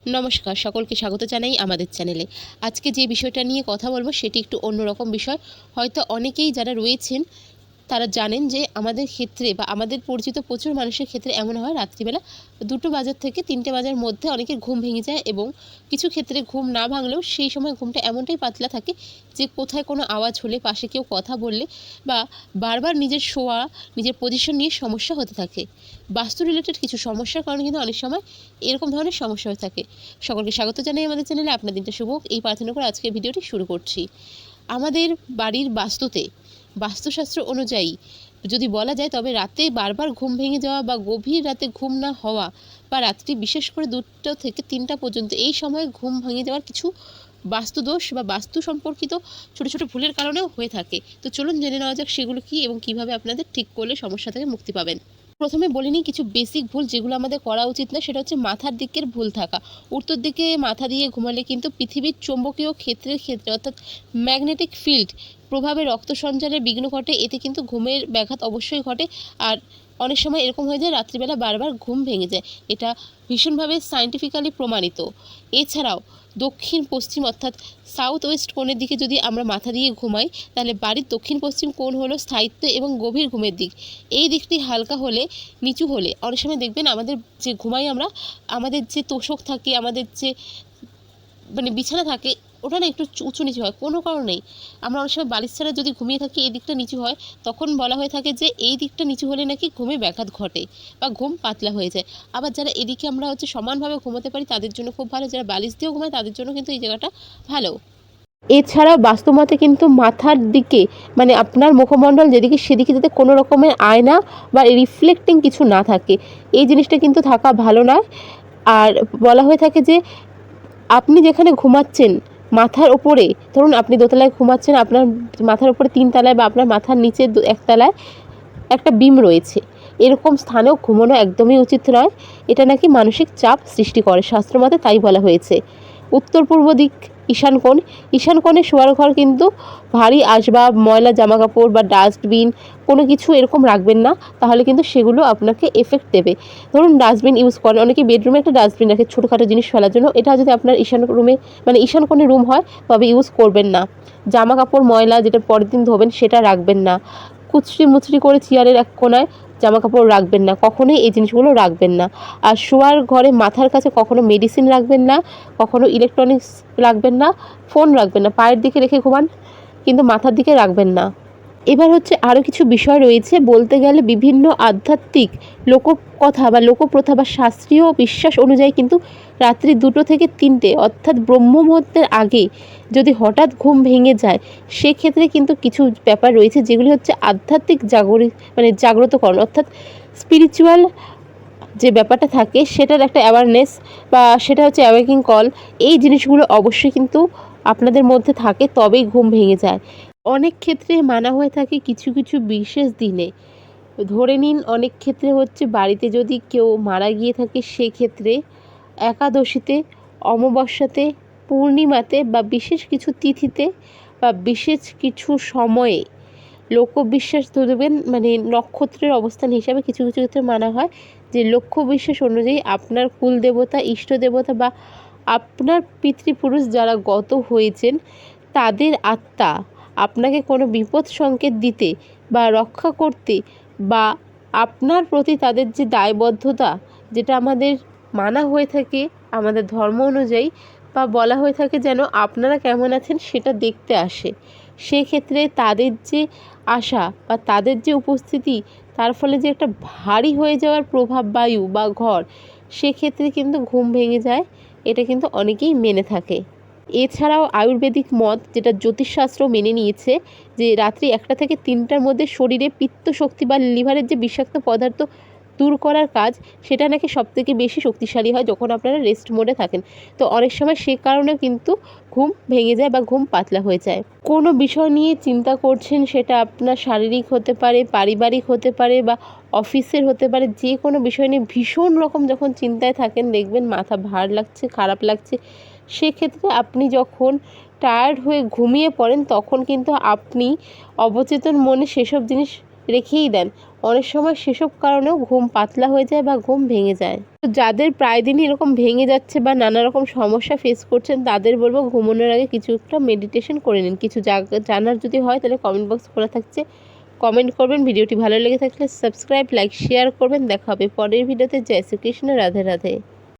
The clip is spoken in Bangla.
নমস্কার, সকলকে স্বাগত জানাই আমাদের চ্যানেলে। আজকে যে বিষয়টা নিয়ে কথা বলবো সেটি একটু অন্যরকম বিষয়। হয়তো অনেকেই যারা রয়েছেন তারা জানেন যে আমাদের ক্ষেত্রে বা আমাদের পরিচিত প্রচুর মানুষের ক্ষেত্রে এমন হয় রাত্রিবেলা 2টো বাজার থেকে 3টে বাজার মধ্যে অনেকের ঘুম ভেঙে যায় এবং কিছু ক্ষেত্রে ঘুম না ভাঙলেও সেই সময় ঘুমটা এমনটাই পাতলা থাকে যে কোথায় কোনো আওয়াজ হলে, পাশে কেউ কথা বললে বা বারবার নিজের শোয়া, নিজের পজিশন নিয়ে সমস্যা হতে থাকে। বাস্তু রিলেটেড কিছু সমস্যার কারণে কিন্তু অনেক সময় এরকম ধরনের সমস্যা হয়ে থাকে। সকলকে স্বাগত জানাই আমাদের চ্যানেলে। আপনার দিনটা শুভ হোক এই প্রার্থনা করে আজকের ভিডিওটি শুরু করছি। আমাদের বাড়ির বাস্তুশাস্ত্র অনুযায়ী যদি বলা যায় তবে রাতে বারবার ঘুম ভেঙে যাওয়া বা গভীর রাতে ঘুম না হওয়া বা রাত্রি বিশেষ করে 2টো থেকে 3টা পর্যন্ত এই সময় ঘুম ভেঙে যাওয়ার কিছু বাস্তুদোষ বা বাস্তু সম্পর্কিত ছোট ছোট ভুলের কারণেও হয়ে থাকে। তো চলুন জেনে নেওয়া যাক সেগুলো কী এবং কীভাবে আপনাদের ঠিক করলে সমস্যা থেকে মুক্তি পাবেন। প্রথমে বলে নিই কিছু বেসিক ভুল যেগুলো আমাদের করা উচিত না, সেটা হচ্ছে মাথার দিকের ভুল থাকা। উত্তর দিকে মাথা দিয়ে ঘুমালে কিন্তু পৃথিবীর চৌম্বকীয় ক্ষেত্রে অর্থাৎ ম্যাগনেটিক ফিল্ড প্রভাবে রক্ত সঞ্চারের বিঘ্ন ঘটে। এতে কিন্তু ঘুমের ব্যাঘাত অবশ্যই ঘটে। আর অনেক সময় এরকম হয়ে যায় রাত্রিবেলা বারবার ঘুম ভেঙে যায়। এটা ভীষণভাবে সায়েন্টিফিক্যালি প্রমাণিত। এছাড়াও দক্ষিণ পশ্চিম অর্থাৎ সাউথ ওয়েস্ট কোণের দিকে যদি আমরা মাথা দিয়ে ঘুমাই তাহলে বাড়ির দক্ষিণ পশ্চিম কোণ হলো স্থায়িত্ব এবং গভীর ঘুমের দিক। এই দিকটি হালকা হলে, নিচু হলে অনেক সময় দেখবেন আমাদের যে ঘুমাই আমরা, আমাদের যে তোষক থাকে, আমাদের যে বিছানা থাকে ওটা না একটু উঁচু নিচু হয় কোনো কারণ নেই। আমরা অনেক সময় বালিশ ছাড়া যদি ঘুমিয়ে থাকি এই দিকটা নিচু হয়, তখন বলা হয়ে থাকে যে এই দিকটা নিচু হলে নাকি ঘুমে ব্যাঘাত ঘটে বা ঘুম পাতলা হয়ে যায়। আবার যারা এদিকে আমরা সমানভাবে ঘুমোতে পারি তাদের জন্য খুব ভালো, যারা বালিশ দিয়েও ঘুমায় তাদের জন্য কিন্তু এই জায়গাটা ভালো। এছাড়াও বাস্তুমতে কিন্তু মাথার দিকে আপনার মুখমণ্ডল যেদিকে সেদিকে যাতে কোনো রকমের আয়না বা রিফ্লেক্টিং কিছু না থাকে, এই জিনিসটা কিন্তু থাকা ভালো নয়। আর বলা হয়ে থাকে যে আপনি যেখানে ঘুমাচ্ছেন মাথার ওপরে, ধরুন আপনি দোতলায় ঘুমাচ্ছেন, আপনার মাথার উপরে 3 তলায় বা আপনার মাথার নিচে 1 তলায় একটা বিম রয়েছে, এরকম স্থানেও ঘুমানো একদমই উচিত নয়। এটা নাকি মানসিক চাপ সৃষ্টি করে, শাস্ত্রমতে তাই বলা হয়েছে। উত্তর পূর্ব দিক ঈশান কোণে শোয়ার ঘর কিন্তু ভারী আসবাব, ময়লা জামাকাপড় বা ডাস্টবিন কোনো কিছু এরকম রাখবেন না, তাহলে কিন্তু সেগুলো আপনাকে এফেক্ট দেবে। ধরুন ডাস্টবিন ইউজ করেন, অনেকে বেডরুমে একটা ডাস্টবিন রাখে ছোটোখাটো জিনিস ফেলার জন্য, এটা যদি আপনার ঈশান কোণে রুম হয় তবে ইউজ করবেন না। জামা কাপড় ময়লা যেটা পরের দিন ধোবেন সেটা রাখবেন না। কুচড়ি মুচড়ি করে চেয়ারের এক কোণায় জামা কাপড় রাখবেন না, কখনোই এই জিনিসগুলো রাখবেন না। আর শোয়ার ঘরে মাথার কাছে কখনো মেডিসিন রাখবেন না, কখনো ইলেকট্রনিক্স রাখবেন না, ফোন রাখবেন না। পায়ের দিকে রেখে ঘুমান কিন্তু মাথার দিকে রাখবেন না। এবার আরও কিছু বিষয় রয়েছে, বলতে গেলে বিভিন্ন আধ্যাত্মিক লোককথা বা লোকপ্রথা বা শাস্ত্রীয় বিশ্বাস অনুযায়ী কিন্তু রাত্রি 2টো থেকে 3টে অর্থাৎ ব্রহ্ম মুহূর্তের আগে যদি হঠাৎ ঘুম ভেঙে যায়, সেক্ষেত্রে কিন্তু কিছু ব্যাপার রয়েছে যেগুলি আধ্যাত্মিক জাগ্রতকরণ অর্থাৎ স্পিরিচুয়াল যে ব্যাপারটা থাকে সেটার একটা অ্যাওয়ারনেস বা সেটা অ্যাওয়েকিং কল। এই জিনিসগুলো অবশ্যই কিন্তু আপনাদের মধ্যে থাকে, তবেই ঘুম ভেঙে যায়। অনেক ক্ষেত্রে মানা হয়ে থাকে কিছু কিছু বিশেষ দিনে। ধরে নিন অনেক ক্ষেত্রে বাড়িতে যদি কেউ মারা গিয়ে থাকে সেক্ষেত্রে একাদশীতে, অমাবস্যাতে, পূর্ণিমাতে বা বিশেষ কিছু তিথিতে বা বিশেষ কিছু সময়ে লোকবিশ্বাস ধরবেন নক্ষত্রের অবস্থান হিসাবে কিছু কিছু ক্ষেত্রে মানা হয় যে লক্ষ্যবিশ্বাস অনুযায়ী আপনার কুলদেবতা, ইষ্ট দেবতা বা আপনার পিতৃপুরুষ যারা গত হয়েছেন তাদের আত্মা আপনাকে কোনো বিপদ সংকেত দিতে বা রক্ষা করতে বা আপনার প্রতি তাদের যে দায়বদ্ধতা, যেটা আমাদের মানা হয়ে থাকে আমাদের ধর্ম অনুযায়ী, বা বলা হয়ে থাকে যেন আপনারা কেমন আছেন সেটা দেখতে আসে। সেক্ষেত্রে তাদের যে আসা বা তাদের যে উপস্থিতি, তার ফলে যে একটা ভারী হয়ে যাওয়ার প্রভাব বায়ু বা ঘর, সেক্ষেত্রে কিন্তু ঘুম ভেঙে যায়। এটা কিন্তু অনেকেই মেনে থাকে। এছাড়াও আয়ুর্বেদিক মত যেটা জ্যোতিষশাস্ত্র মেনে নিয়েছে যে রাত্রি 1টা থেকে 3টার মধ্যে শরীরে পিত্ত শক্তি বা লিভারের যে বিষাক্ত পদার্থ দূর করার কাজ, সেটা নাকি সবথেকে বেশি শক্তিশালী হয় যখন আপনারা রেস্ট মোডে থাকেন। তো অনেক সময় সে কারণেও কিন্তু ঘুম ভেঙে যায় বা ঘুম পাতলা হয়ে যায়। কোনো বিষয় নিয়ে চিন্তা করছেন, সেটা আপনার শারীরিক হতে পারে, পারিবারিক হতে পারে বা অফিসের হতে পারে, যে কোনো বিষয় নিয়ে ভীষণ রকম যখন চিন্তায় থাকেন দেখবেন মাথা ভার লাগছে, খারাপ লাগছে, সেক্ষেত্রে আপনি যখন টায়ার্ড হয়ে ঘুমিয়ে পড়েন তখন কিন্তু আপনি অবচেতন মনে সেসব জিনিস রেখেই দেন, অনেক সময় সেসব কারণেও ঘুম পাতলা হয়ে যায় বা ঘুম ভেঙে যায়। তো যাদের প্রায় দিনই এরকম ভেঙে যাচ্ছে বা নানা রকম সমস্যা ফেস করছেন, তাদের বলবো ঘুমানোর আগে কিছু একটা মেডিটেশন করে নিন। কিছু জানার যদি হয় তাহলে কমেন্ট বক্স খোলা থাকছে, কমেন্ট করবেন। ভিডিওটি ভালো লেগে থাকলে সাবস্ক্রাইব, লাইক, শেয়ার করবেন। দেখা হবে পরের ভিডিওতে। জয় শ্রীকৃষ্ণ, রাধে রাধে।